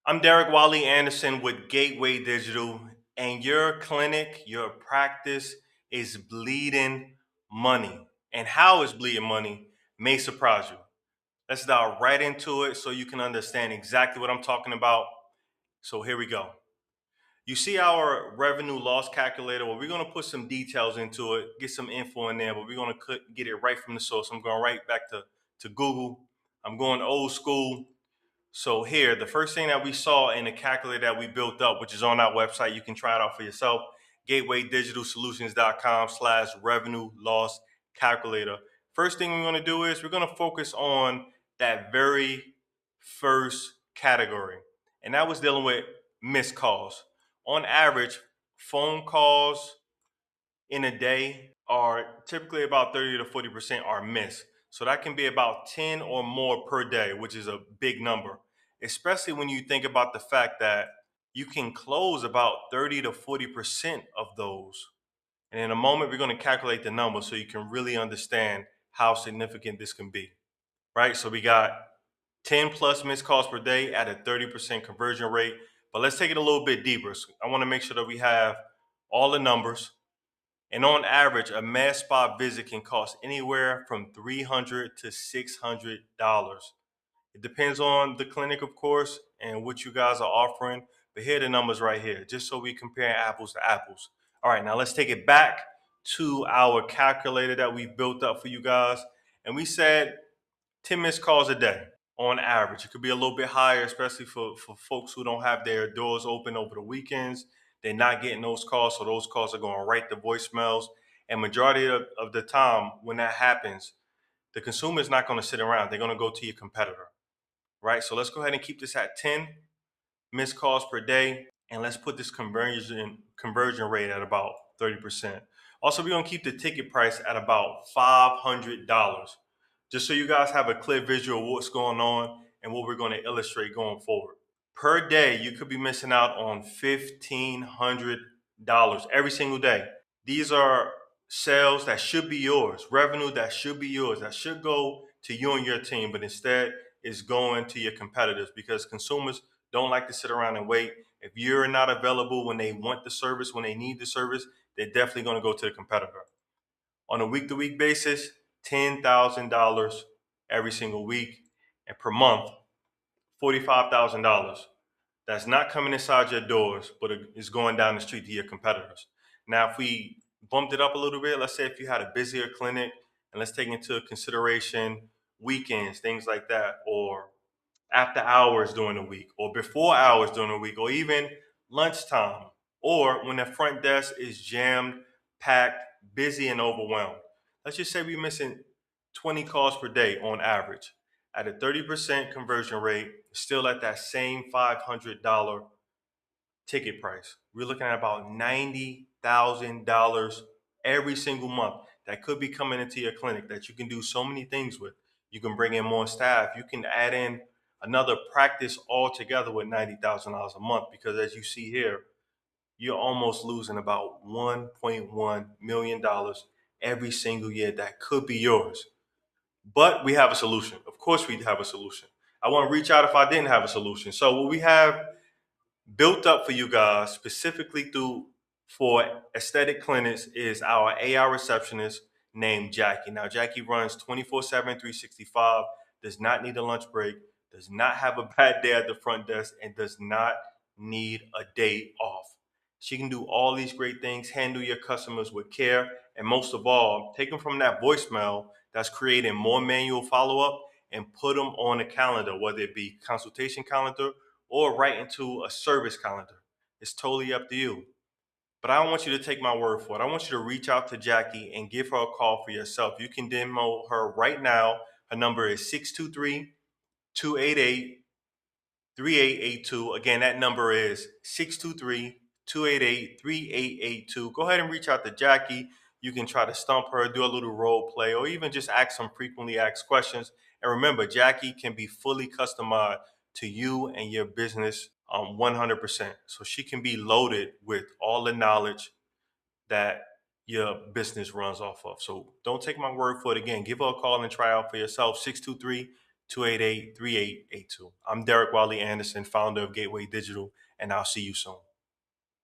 I'm Derek Wally Anderson with Gateway Digital, and your clinic, your practice is bleeding money. And how it's bleeding money may surprise you. Let's dive right into it so you can understand exactly what I'm talking about. So here we go. You see our revenue loss calculator. Well, we're going to put some details into it, get some info in there, but we're going to get it right from the source. I'm going right back to Google. I'm going old school. So here, the first thing that we saw in the calculator that we built up, which is on our website, you can try it out for yourself, gatewaydigitalsolutions.com/revenue loss calculator. First thing we're going to do is we're going to focus on that very first category, and that was dealing with missed calls. On average, phone calls in a day are typically about 30 to 40% are missed. So that can be about 10 or more per day, which is a big number, especially when you think about the fact that you can close about 30 to 40% of those. And in a moment, we're going to calculate the number so you can really understand how significant this can be, right? So we got 10 plus missed calls per day at a 30% conversion rate. But let's take it a little bit deeper. So I want to make sure that we have all the numbers. And on average, a MedSpa visit can cost anywhere from $300 to $600. It depends on the clinic, of course, and what you guys are offering. But here are the numbers right here, just so we compare apples to apples. All right, now let's take it back to our calculator that we built up for you guys. And we said 10 missed calls a day on average. It could be a little bit higher, especially for folks who don't have their doors open over the weekends. They're not getting those calls, so those calls are going right to voicemails. And majority of the time when that happens, the consumer is not going to sit around. They're going to go to your competitor, right? So let's go ahead and keep this at 10 missed calls per day, and let's put this conversion rate at about 30%. Also, we're going to keep the ticket price at about $500, just so you guys have a clear visual of what's going on and what we're going to illustrate going forward. Per day, you could be missing out on $1,500 every single day. These are sales that should be yours, revenue that should be yours, that should go to you and your team, but instead is going to your competitors because consumers don't like to sit around and wait. If you're not available when they want the service, when they need the service, they're definitely going to go to the competitor. On a week to week basis, $10,000 every single week, and per month, $45,000. That's not coming inside your doors, but it's going down the street to your competitors. Now, if we bumped it up a little bit, let's say if you had a busier clinic, and let's take into consideration weekends, things like that, or after hours during the week, or before hours during the week, or even lunchtime, or when the front desk is jammed, packed, busy, and overwhelmed. Let's just say we're missing 20 calls per day on average. At a 30% conversion rate, still at that same $500 ticket price. We're looking at about $90,000 every single month that could be coming into your clinic that you can do so many things with. You can bring in more staff. You can add in another practice altogether with $90,000 a month because as you see here, you're almost losing about $1.1 million every single year that could be yours. But we have a solution. Of course, we have a solution. I want to reach out if I didn't have a solution. So what we have built up for you guys specifically through for aesthetic clinics is our AI receptionist named Jacky. Now, Jacky runs 24/7, 365, does not need a lunch break, does not have a bad day at the front desk, and does not need a day off. She can do all these great things, handle your customers with care, and most of all, take them from that voicemail that's creating more manual follow up and put them on a calendar, whether it be consultation calendar or right into a service calendar. It's totally up to you. But I don't want you to take my word for it. I want you to reach out to Jacky and give her a call for yourself. You can demo her right now. Her number is 623 288 3882. Again, that number is 623 288 3882. Go ahead and reach out to Jacky. You can try to stump her, do a little role play, or even just ask some frequently asked questions. And remember, Jacky can be fully customized to you and your business 100%. So she can be loaded with all the knowledge that your business runs off of. So don't take my word for it. Again, give her a call and try out for yourself. 623 288-3882. I'm Derek Wiley Anderson, founder of Gateway Digital, and I'll see you soon.